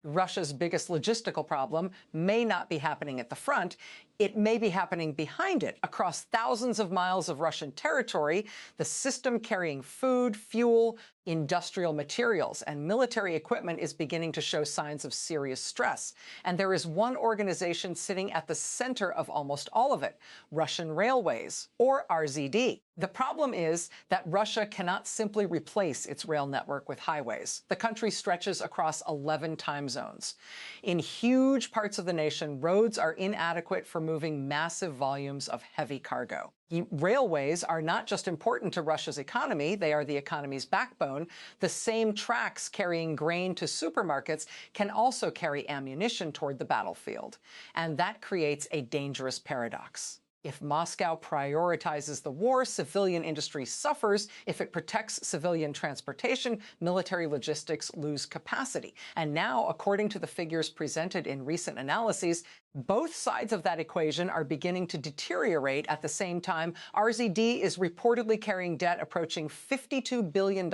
Russia's biggest logistical problem may not be happening at the front. It may be happening behind it, across thousands of miles of Russian territory, the system carrying food, fuel, industrial materials, and military equipment is beginning to show signs of serious stress. And there is one organization sitting at the center of almost all of it, Russian Railways, or RZD. The problem is that Russia cannot simply replace its rail network with highways. The country stretches across 11 time zones. In huge parts of the nation, roads are inadequate for moving massive volumes of heavy cargo. Railways are not just important to Russia's economy, they are the economy's backbone. The same tracks carrying grain to supermarkets can also carry ammunition toward the battlefield. And that creates a dangerous paradox. If Moscow prioritizes the war, civilian industry suffers. If it protects civilian transportation, military logistics lose capacity. And now, according to the figures presented in recent analyses, both sides of that equation are beginning to deteriorate at the same time. RZD is reportedly carrying debt approaching $52 billion,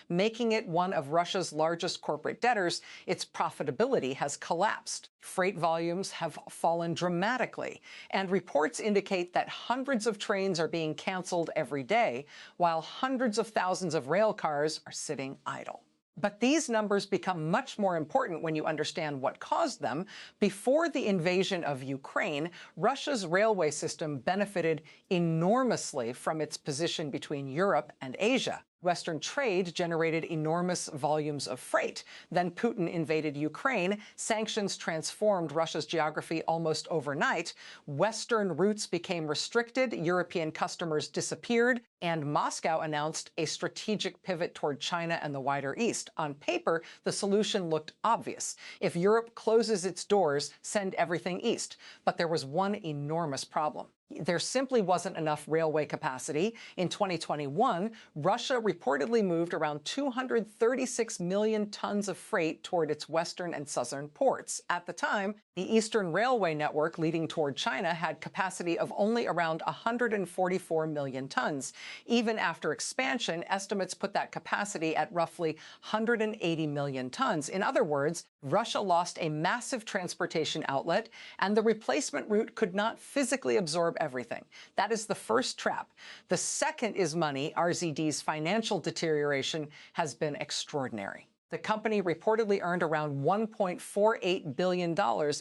making it one of Russia's largest corporate debtors. Its profitability has collapsed. Freight volumes have fallen dramatically, and reports indicate that hundreds of trains are being canceled every day, while hundreds of thousands of rail cars are sitting idle. But these numbers become much more important when you understand what caused them. Before the invasion of Ukraine, Russia's railway system benefited enormously from its position between Europe and Asia. Western trade generated enormous volumes of freight. Then Putin invaded Ukraine. Sanctions transformed Russia's geography almost overnight. Western routes became restricted. European customers disappeared. And Moscow announced a strategic pivot toward China and the wider East. On paper, the solution looked obvious. If Europe closes its doors, send everything east. But there was one enormous problem. There simply wasn't enough railway capacity. In 2021, Russia reportedly moved around 236 million tons of freight toward its western and southern ports. At the time, the Eastern Railway network leading toward China had capacity of only around 144 million tons. Even after expansion, estimates put that capacity at roughly 180 million tons. In other words, Russia lost a massive transportation outlet, and the replacement route could not physically absorb everything. That is the first trap. The second is money. RZD's financial deterioration has been extraordinary. The company reportedly earned around $1.48 billion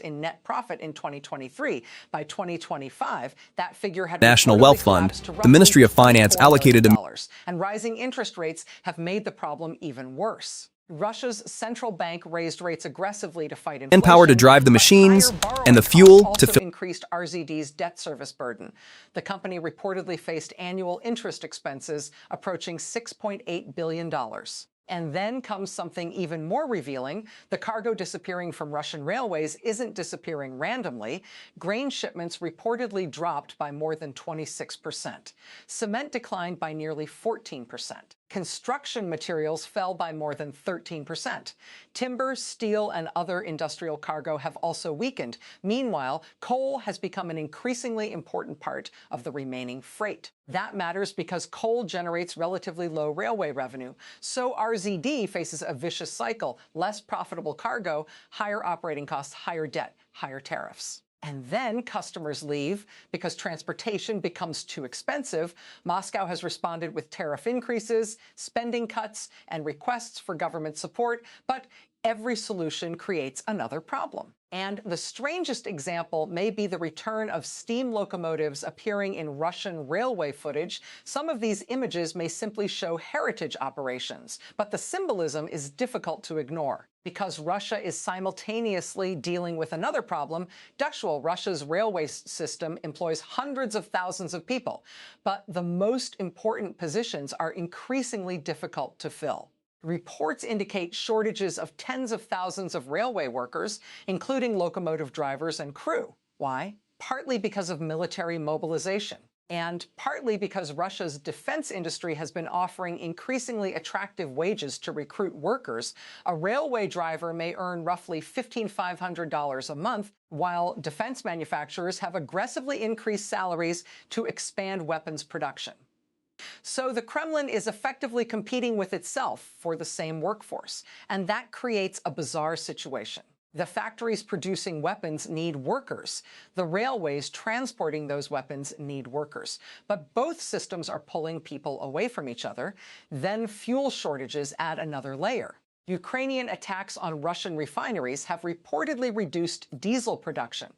in net profit in 2023. By 2025, that figure had National Wealth Fund, the Ministry of Finance allocated dollars, and rising interest rates have made the problem even worse. Russia's central bank raised rates aggressively to fight inflation. Power to drive the machines and the fuel to fill. Increased RZD's debt service burden. The company reportedly faced annual interest expenses approaching $6.8 billion. And then comes something even more revealing. The cargo disappearing from Russian railways isn't disappearing randomly. Grain shipments reportedly dropped by more than 26%. Cement declined by nearly 14%. Construction materials fell by more than 13%. Timber, steel, and other industrial cargo have also weakened. Meanwhile, coal has become an increasingly important part of the remaining freight. That matters because coal generates relatively low railway revenue. So RZD faces a vicious cycle: less profitable cargo, higher operating costs, higher debt, higher tariffs. And then customers leave because transportation becomes too expensive. Moscow has responded with tariff increases, spending cuts, and requests for government support. But every solution creates another problem. And the strangest example may be the return of steam locomotives appearing in Russian railway footage. Some of these images may simply show heritage operations, but the symbolism is difficult to ignore. Because Russia is simultaneously dealing with another problem, Russia's railway system employs hundreds of thousands of people, but the most important positions are increasingly difficult to fill. Reports indicate shortages of tens of thousands of railway workers, including locomotive drivers and crew. Why? Partly because of military mobilization, and partly because Russia's defense industry has been offering increasingly attractive wages to recruit workers. A railway driver may earn roughly $1,500 a month, while defense manufacturers have aggressively increased salaries to expand weapons production. So the Kremlin is effectively competing with itself for the same workforce, and that creates a bizarre situation. The factories producing weapons need workers. The railways transporting those weapons need workers. But both systems are pulling people away from each other. Then fuel shortages add another layer. Ukrainian attacks on Russian refineries have reportedly reduced diesel production,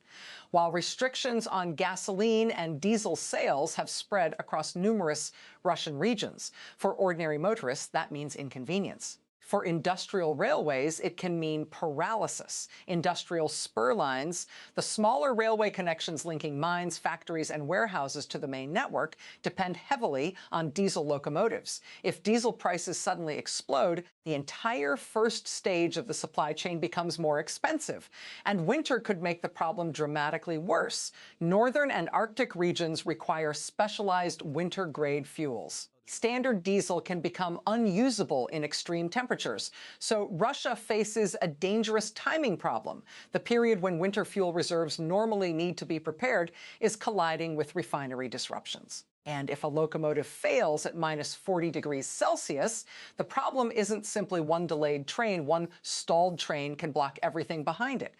while restrictions on gasoline and diesel sales have spread across numerous Russian regions. For ordinary motorists, that means inconvenience. For industrial railways, it can mean paralysis. Industrial spur lines, the smaller railway connections linking mines, factories, and warehouses to the main network, depend heavily on diesel locomotives. If diesel prices suddenly explode, the entire first stage of the supply chain becomes more expensive. And winter could make the problem dramatically worse. Northern and Arctic regions require specialized winter-grade fuels. Standard diesel can become unusable in extreme temperatures, so Russia faces a dangerous timing problem. The period when winter fuel reserves normally need to be prepared is colliding with refinery disruptions. And if a locomotive fails at -40 degrees Celsius, the problem isn't simply one delayed train. One stalled train can block everything behind it.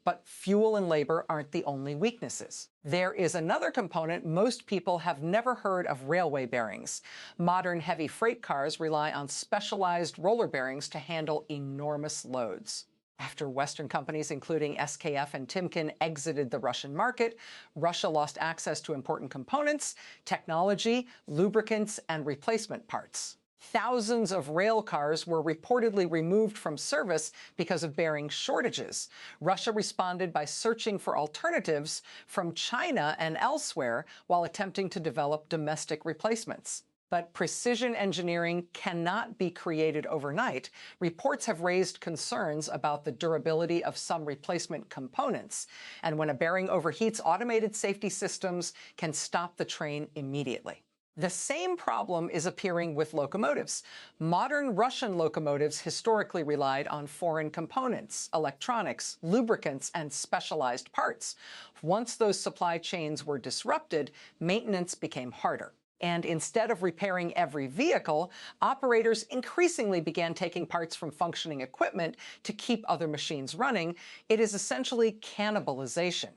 But fuel and labor aren't the only weaknesses. There is another component most people have never heard of: railway bearings. Modern heavy freight cars rely on specialized roller bearings to handle enormous loads. After Western companies, including SKF and Timken, exited the Russian market, Russia lost access to important components, technology, lubricants, and replacement parts. Thousands of rail cars were reportedly removed from service because of bearing shortages. Russia responded by searching for alternatives from China and elsewhere while attempting to develop domestic replacements. But precision engineering cannot be created overnight. Reports have raised concerns about the durability of some replacement components. And when a bearing overheats, automated safety systems can stop the train immediately. The same problem is appearing with locomotives. Modern Russian locomotives historically relied on foreign components, electronics, lubricants, and specialized parts. Once those supply chains were disrupted, maintenance became harder. And instead of repairing every vehicle, operators increasingly began taking parts from functioning equipment to keep other machines running. It is essentially cannibalization.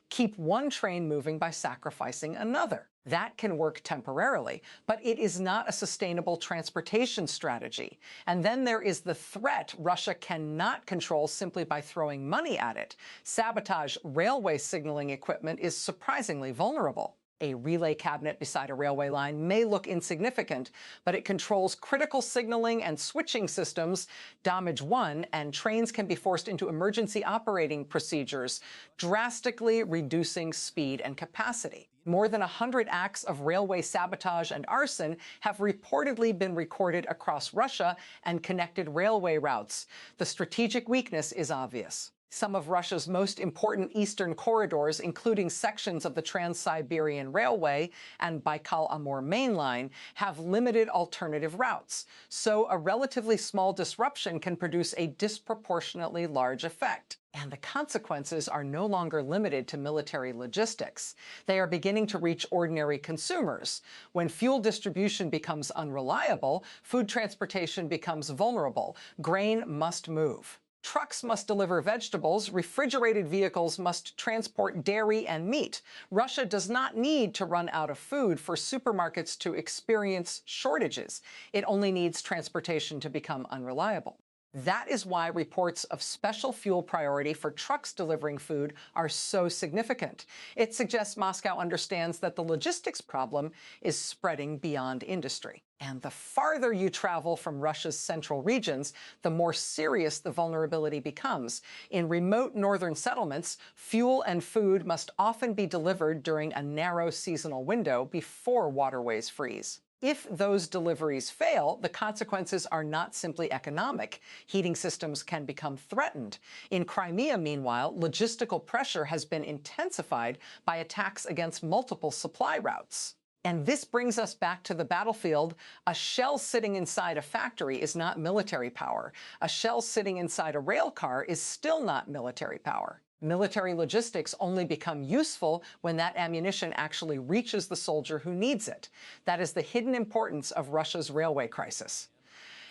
Keep one train moving by sacrificing another. That can work temporarily, but it is not a sustainable transportation strategy. And then there is the threat Russia cannot control simply by throwing money at it. Sabotage railway signaling equipment is surprisingly vulnerable. A relay cabinet beside a railway line may look insignificant, but it controls critical signaling and switching systems. Damage one, and trains can be forced into emergency operating procedures, drastically reducing speed and capacity. More than 100 acts of railway sabotage and arson have reportedly been recorded across Russia and connected railway routes. The strategic weakness is obvious. Some of Russia's most important eastern corridors, including sections of the Trans-Siberian Railway and Baikal-Amur Main Line, have limited alternative routes. So a relatively small disruption can produce a disproportionately large effect. And the consequences are no longer limited to military logistics. They are beginning to reach ordinary consumers. When fuel distribution becomes unreliable, food transportation becomes vulnerable. Grain must move. Trucks must deliver vegetables. Refrigerated vehicles must transport dairy and meat. Russia does not need to run out of food for supermarkets to experience shortages. It only needs transportation to become unreliable. That is why reports of special fuel priority for trucks delivering food are so significant. It suggests Moscow understands that the logistics problem is spreading beyond industry. And the farther you travel from Russia's central regions, the more serious the vulnerability becomes. In remote northern settlements, fuel and food must often be delivered during a narrow seasonal window before waterways freeze. If those deliveries fail, the consequences are not simply economic. Heating systems can become threatened. In Crimea, meanwhile, logistical pressure has been intensified by attacks against multiple supply routes. And this brings us back to the battlefield. A shell sitting inside a factory is not military power. A shell sitting inside a rail car is still not military power. Military logistics only become useful when that ammunition actually reaches the soldier who needs it. That is the hidden importance of Russia's railway crisis.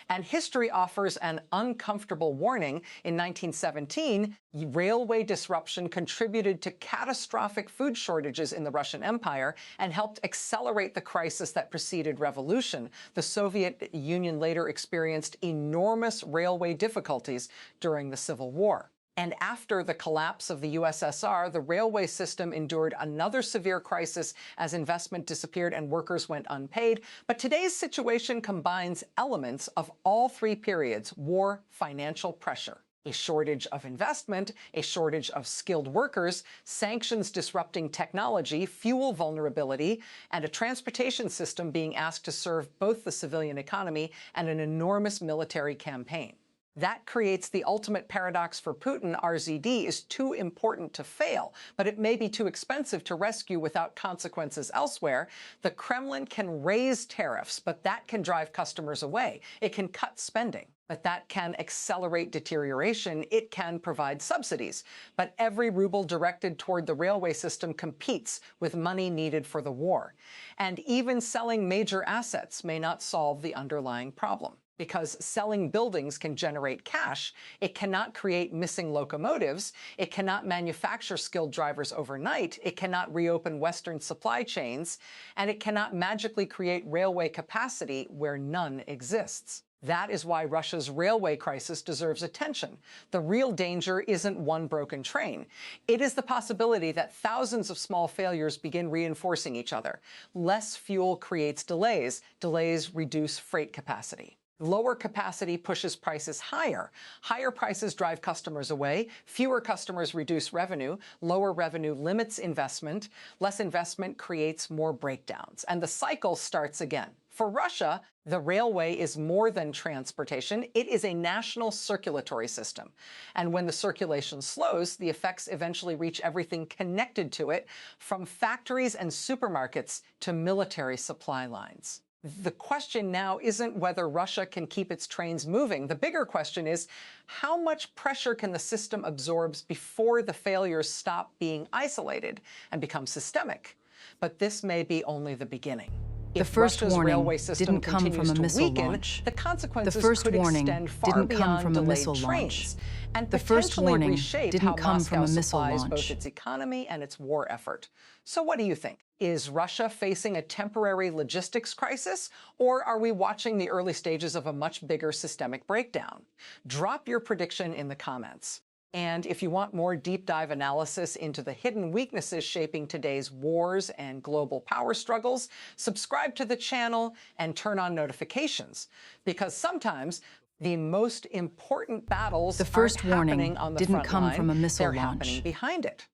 And history offers an uncomfortable warning. In 1917, railway disruption contributed to catastrophic food shortages in the Russian Empire and helped accelerate the crisis that preceded revolution. The Soviet Union later experienced enormous railway difficulties during the Civil War. And after the collapse of the USSR, the railway system endured another severe crisis as investment disappeared and workers went unpaid. But today's situation combines elements of all three periods: war, financial pressure, a shortage of investment, a shortage of skilled workers, sanctions disrupting technology, fuel vulnerability, and a transportation system being asked to serve both the civilian economy and an enormous military campaign. That creates the ultimate paradox for Putin. RZD is too important to fail, but it may be too expensive to rescue without consequences elsewhere. The Kremlin can raise tariffs, but that can drive customers away. It can cut spending, but that can accelerate deterioration. It can provide subsidies, but every ruble directed toward the railway system competes with money needed for the war. And even selling major assets may not solve the underlying problem. Because selling buildings can generate cash, it cannot create missing locomotives, it cannot manufacture skilled drivers overnight, it cannot reopen Western supply chains, and it cannot magically create railway capacity where none exists. That is why Russia's railway crisis deserves attention. The real danger isn't one broken train. It is the possibility that thousands of small failures begin reinforcing each other. Less fuel creates delays. Delays reduce freight capacity. Lower capacity pushes prices higher. Higher prices drive customers away. Fewer customers reduce revenue. Lower revenue limits investment. Less investment creates more breakdowns. And the cycle starts again. For Russia, the railway is more than transportation. It is a national circulatory system. And when the circulation slows, the effects eventually reach everything connected to it, from factories and supermarkets to military supply lines. The question now isn't whether Russia can keep its trains moving. The bigger question is, how much pressure can the system absorb before the failures stop being isolated and become systemic? But this may be only the beginning. The first warning didn't come from a missile launch. The consequences The first could warning extend far didn't come beyond from a delayed missile trains, launch. and The first potentially warning reshape didn't how come from a Moscow missile supplies launch. both its economy and its war effort. So what do you think? Is Russia facing a temporary logistics crisis, or are we watching the early stages of a much bigger systemic breakdown? Drop your prediction in the comments. And if you want more deep dive analysis into the hidden weaknesses shaping today's wars and global power struggles, subscribe to the channel and turn on notifications, because sometimes the most important battles The first aren't happening warning on the didn't front come line, from a missile they're launch. happening behind it.